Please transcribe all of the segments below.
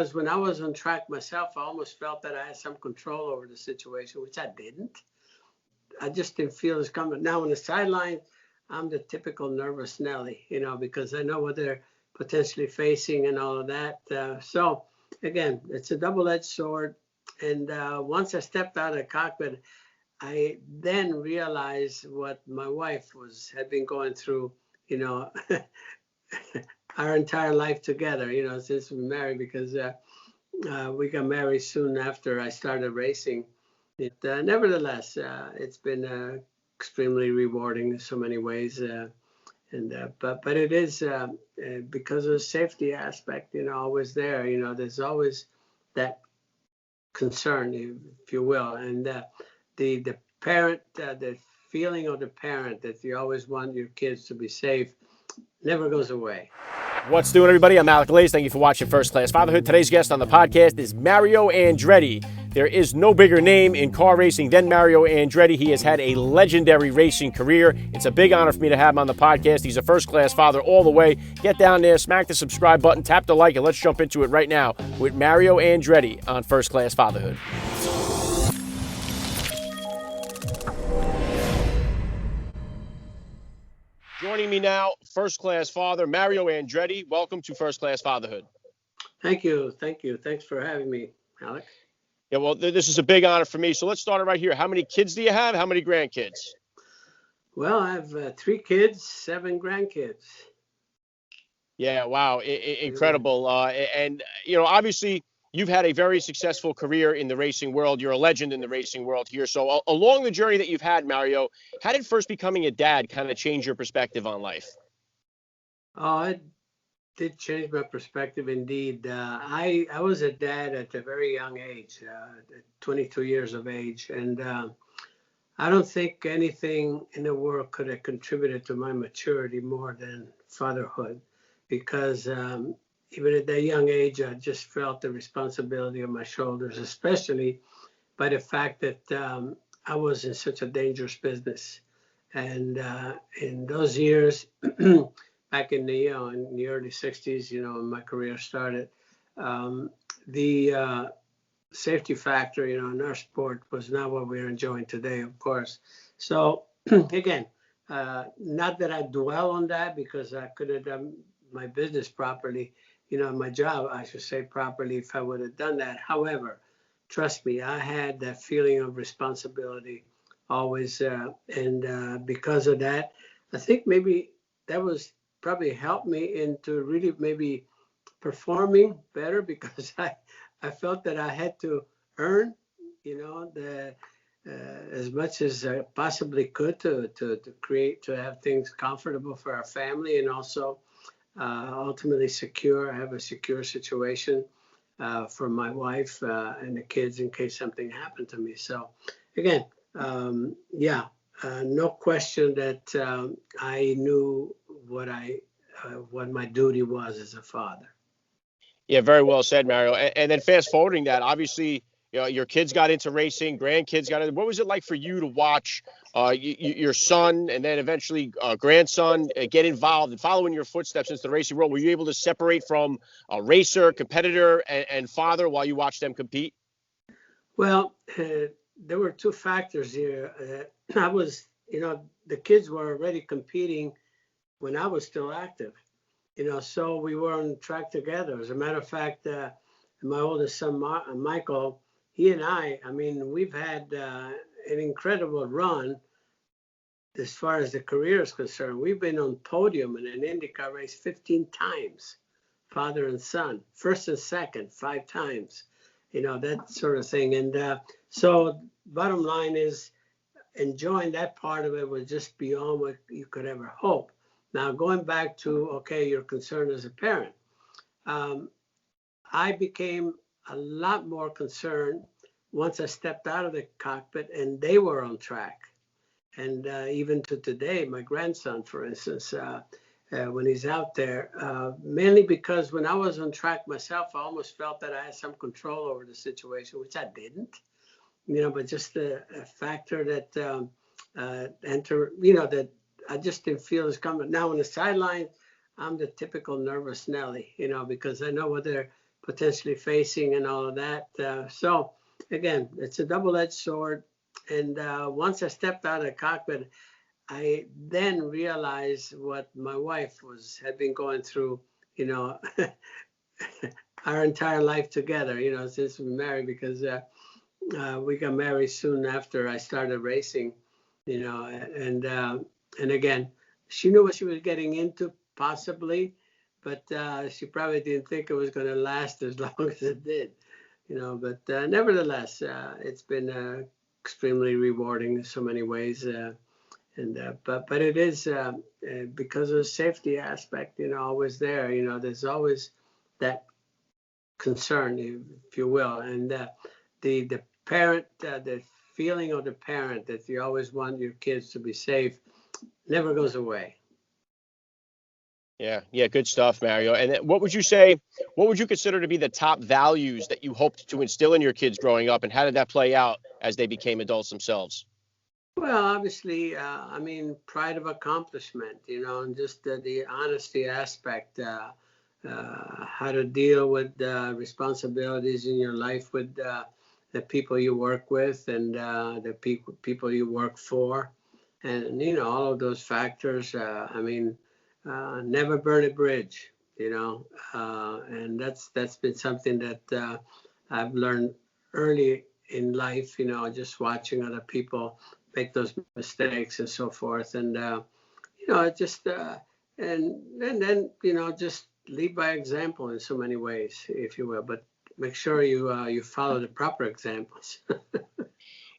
Because when I was on track myself, I almost felt that I had some control over the situation, which I didn't. I just didn't feel it's coming. Now on the sideline, I'm the typical nervous Nelly, because I know what they're potentially facing and all of that. So again, it's a double-edged sword. And once I stepped out of the cockpit, I then realized what my wife had been going through, our entire life together, since we married, because we got married soon after I started racing. Nevertheless, it's been extremely rewarding in so many ways. But it is because of the safety aspect, always there. There's always that concern, if you will, and the parent, the feeling of the parent that you always want your kids to be safe never goes away. What's doing, everybody? I'm Alec Lace. Thank you for watching First Class Fatherhood. Today's guest on the podcast is Mario Andretti. There is no bigger name in car racing than Mario Andretti. He has had a legendary racing career. It's a big honor for me to have him on the podcast. He's a first-class father all the way. Get down there, smack the subscribe button, tap the like, and let's jump into it right now with Mario Andretti on First Class Fatherhood. Joining me now, first-class father Mario Andretti. Welcome to First Class Fatherhood. Thank you. Thanks for having me, Alec. Yeah, well, this is a big honor for me. So let's start it right here. How many kids do you have? How many grandkids? Well, I have 3 kids, 7 grandkids. Yeah, wow, incredible. And, obviously, you've had a very successful career in the racing world. You're a legend in the racing world here. So along the journey that you've had, Mario, how did first becoming a dad kind of change your perspective on life? Oh, it did change my perspective indeed. I was a dad at a very young age, 22 years of age. And I don't think anything in the world could have contributed to my maturity more than fatherhood. Because even at that young age, I just felt the responsibility on my shoulders, especially by the fact that I was in such a dangerous business. And in those years, back in the early 60s, when my career started, the safety factor, in our sport was not what we're enjoying today, of course. So again, not that I dwell on that, because I could have done my business properly, my job, I should say, properly, if I would have done that. However, trust me, I had that feeling of responsibility always. And because of that, I think maybe that was probably helped me into really maybe performing better, because I felt that I had to earn, as much as I possibly could to have things comfortable for our family, and also ultimately have a secure situation for my wife and the kids in case something happened to me. So again, no question that I knew what my duty was as a father. Yeah, very well said, Mario. And then fast forwarding that, obviously, your kids got into racing, grandkids got into. What was it like for you to watch your son and then eventually grandson get involved and follow in your footsteps into the racing world? Were you able to separate from a racer, competitor, and father while you watched them compete? Well, there were 2 factors here. I was, the kids were already competing when I was still active. So we were on track together. As a matter of fact, my oldest son, Michael, he and I mean, we've had an incredible run as far as the career is concerned. We've been on podium in an IndyCar race 15 times, father and son, first and second, 5 times, that sort of thing. And so bottom line is, enjoying that part of it was just beyond what you could ever hope. Now, going back to, your concern as a parent, I became a lot more concerned once I stepped out of the cockpit and they were on track. And even to today, my grandson, for instance, when he's out there, mainly because when I was on track myself, I almost felt that I had some control over the situation, which I didn't. But just a factor that that I just didn't feel is coming. Now on the sideline, I'm the typical nervous Nelly, because I know what they're potentially facing and all of that. So again, it's a double-edged sword. And once I stepped out of the cockpit, I then realized what my wife had been going through, you know, our entire life together, you know, since we married, because we got married soon after I started racing, you know, and again, she knew what she was getting into, possibly, but she probably didn't think it was going to last as long as it did, you know. But nevertheless, it's been extremely rewarding in so many ways. But it is because of the safety aspect, you know, always there. You know, there's always that concern, if you will, and the parent, the feeling of the parent that you always want your kids to be safe never goes away. Yeah, good stuff, Mario. And what would you say, what would you consider to be the top values that you hoped to instill in your kids growing up, and how did that play out as they became adults themselves? Well, obviously, I mean, pride of accomplishment, you know, and just the honesty aspect, how to deal with responsibilities in your life with the people you work with and the people you work for. And, you know, all of those factors, I mean, never burn a bridge, you know, and that's been something that I've learned early in life, you know, just watching other people make those mistakes and so forth. And, you know, it just, and then, you know, just lead by example in so many ways, if you will, but make sure you follow the proper examples.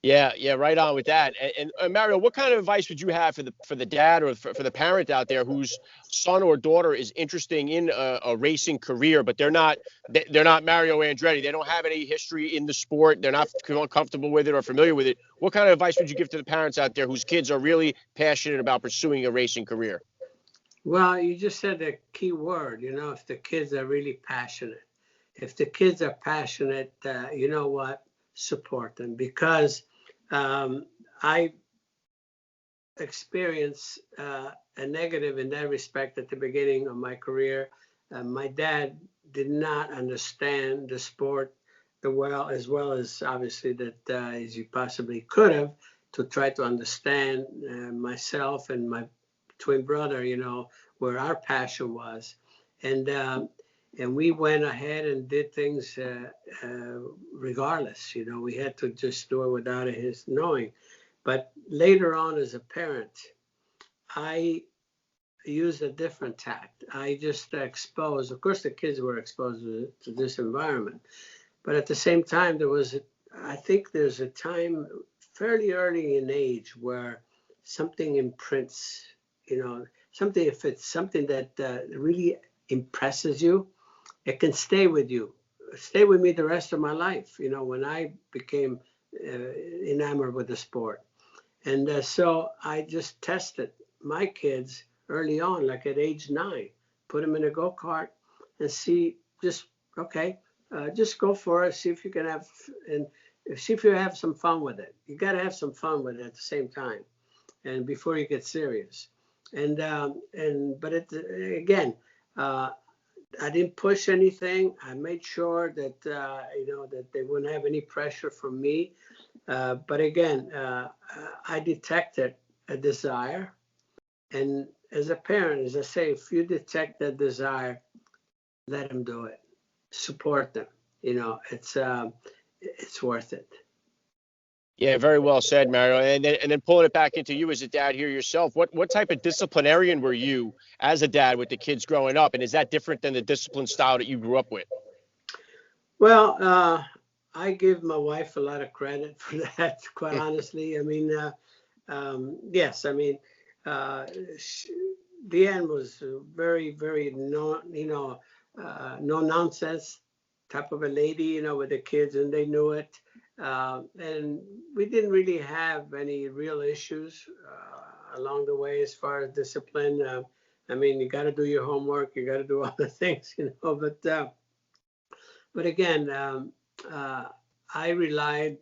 Yeah, right on with that. And Mario, what kind of advice would you have for the dad or for the parent out there whose son or daughter is interested in a racing career, but they're not Mario Andretti. They don't have any history in the sport. They're not comfortable with it or familiar with it. What kind of advice would you give to the parents out there whose kids are really passionate about pursuing a racing career? Well, you just said the key word, you know, if the kids are really passionate. If the kids are passionate, you know what? Support them, because I experienced a negative in that respect at the beginning of my career. My dad did not understand the sport as well as obviously that as you possibly could have, to try to understand myself and my twin brother, you know, where our passion was. And we went ahead and did things regardless. You know, we had to just do it without his knowing. But later on, as a parent, I used a different tact. I just exposed, of course, the kids were exposed to this environment. But at the same time, I think there's a time fairly early in age where something imprints, you know, if it's something that really impresses you, it can stay with me the rest of my life, you know, when I became enamored with the sport. And so I just tested my kids early on, like at age 9, put them in a go-kart and okay, just go for it, see if you can see if you have some fun with it. You got to have some fun with it at the same time, and before you get serious. But again, I didn't push anything. I made sure that you know, that they wouldn't have any pressure from me. But again, I detected a desire, and as a parent, as I say, if you detect that desire, let them do it. Support them. You know, it's worth it. Yeah, very well said, Mario. And then pulling it back into you as a dad here yourself, what type of disciplinarian were you as a dad with the kids growing up, and is that different than the discipline style that you grew up with? Well, I give my wife a lot of credit for that, quite honestly. I mean, yes, I mean, uh, Deanne was very, very no nonsense type of a lady, you know, with the kids, and they knew it. And we didn't really have any real issues along the way as far as discipline. I mean, you got to do your homework, you got to do all the things, you know. But again, I relied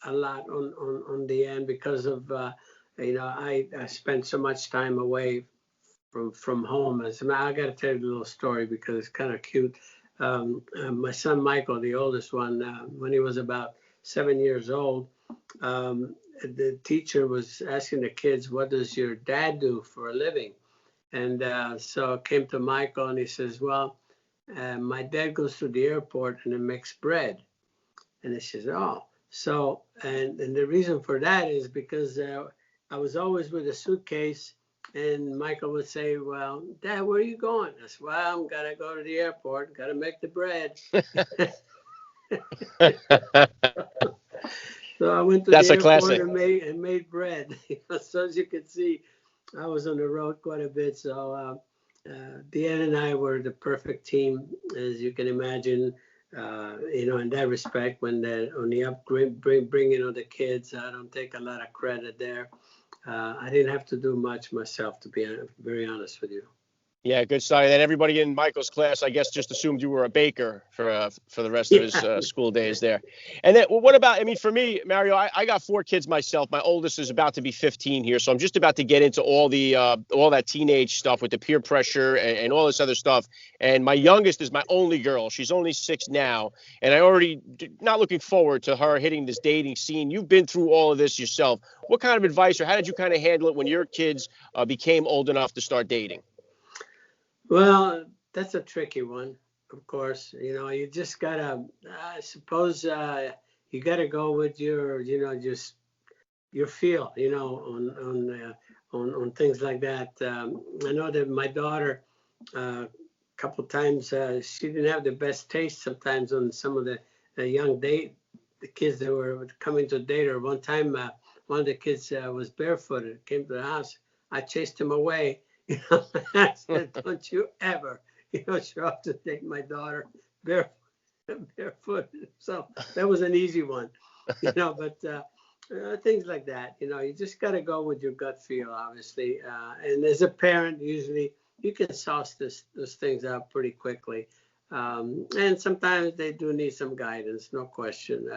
a lot on Deanne because of you know, I spent so much time away from home. As a matter, I got to tell you a little story because it's kind of cute. My son Michael, the oldest one, when he was about 7 years old, the teacher was asking the kids, "What does your dad do for a living?" And so it came to Michael, and he says, "Well, my dad goes to the airport and he makes bread." And he says, "Oh." So, and the reason for that is because I was always with a suitcase, and Michael would say, "Well, Dad, where are you going?" I said, "Well, I'm gonna go to the airport, gotta make the bread." So I went to the That's a airport classic. and made bread. So as you can see, I was on the road quite a bit. So Deanna and I were the perfect team, as you can imagine. In that respect, when on the bringing of the kids, I don't take a lot of credit there. I didn't have to do much myself, to be very honest with you. Yeah, good study. Then everybody in Michael's class, I guess, just assumed you were a baker for the rest of his Yeah. school days there. And then, well, what about? I mean, for me, Mario, I got 4 kids myself. My oldest is about to be 15 here, so I'm just about to get into all that teenage stuff with the peer pressure and all this other stuff. And my youngest is my only girl. She's only 6 now, and I already not looking forward to her hitting this dating scene. You've been through all of this yourself. What kind of advice, or how did you kind of handle it when your kids became old enough to start dating? Well, that's a tricky one, of course. You just gotta, I suppose, you gotta go with your, just your feel, on things like that. I know that my daughter, a couple times, she didn't have the best taste sometimes on some of the the kids that were coming to date her. One time, one of the kids was barefooted, came to the house. I chased him away. I said, "Don't you ever, show up to date my daughter bare, barefoot." So that was an easy one, but things like that, you just got to go with your gut feel, obviously. And as a parent, usually you can sauce those things out pretty quickly. And sometimes they do need some guidance, no question.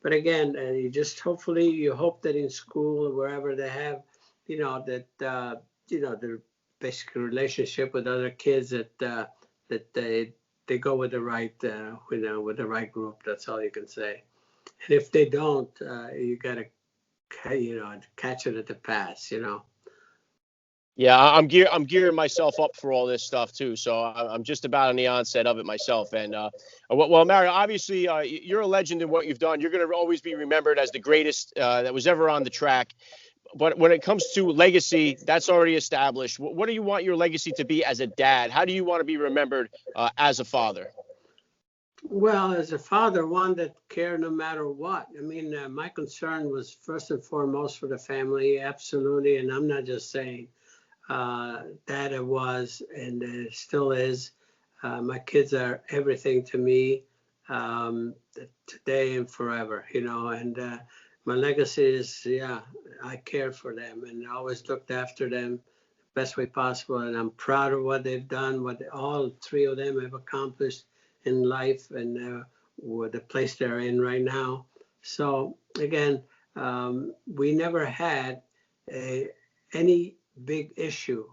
But again, you hope that in school or wherever they have, their basic relationship with other kids, that they go with the right, with the right group. That's all you can say. And if they don't, you got to, catch it at the pass. Yeah, I'm gearing myself up for all this stuff too. So I'm just about on the onset of it myself. And well, Mario, obviously you're a legend in what you've done. You're going to always be remembered as the greatest that was ever on the track. But when it comes to legacy, that's already established. What do you want your legacy to be as a dad? How do you want to be remembered as a father? Well, as a father, one that cared no matter what. I mean, my concern was first and foremost for the family, absolutely. And I'm not just saying that it was and it still is. My kids are everything to me, today and forever, and my legacy is, yeah, I cared for them and always looked after them the best way possible. And I'm proud of what they've done, what all 3 of them have accomplished in life, and the place they're in right now. So again, we never had any big issue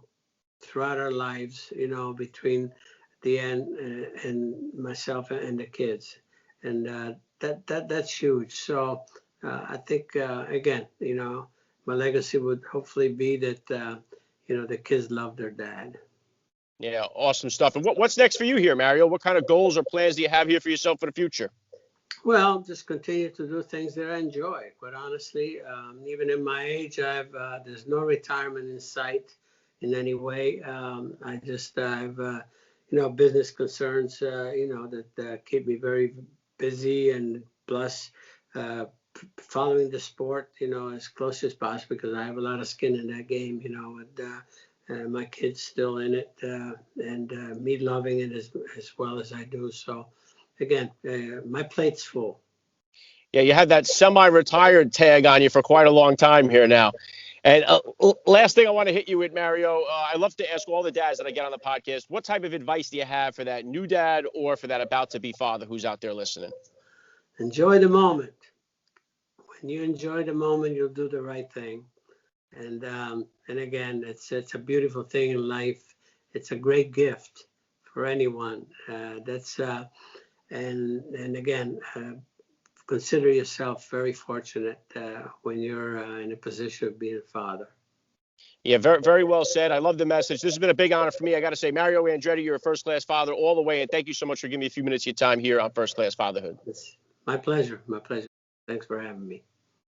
throughout our lives, between Deanne and myself and the kids, and that's huge. So I think, again, my legacy would hopefully be that the kids love their dad. Yeah, awesome stuff. And what's next for you here, Mario? What kind of goals or plans do you have here for yourself for the future? Well, just continue to do things that I enjoy. Quite honestly, even in my age, there's no retirement in sight in any way. I just have business concerns that keep me very busy, and plus following the sport as close as possible, because I have a lot of skin in that game. My kids still in it, and me loving it as well as I do. So again, my plate's full. Yeah, you had that semi-retired tag on you for quite a long time here now. And last thing I want to hit you with, Mario, I love to ask all the dads that I get on the podcast, what type of advice do you have for that new dad or for that about to be father who's out there listening? Enjoy the moment. When you enjoy the moment, you'll do the right thing. And again, it's a beautiful thing in life. It's a great gift for anyone. And again, consider yourself very fortunate when you're in a position of being a father. Yeah, very, very well said. I love the message. This has been a big honor for me. I got to say, Mario Andretti, you're a first-class father all the way, and thank you so much for giving me a few minutes of your time here on First Class Fatherhood. It's my pleasure. My pleasure. Thanks for having me.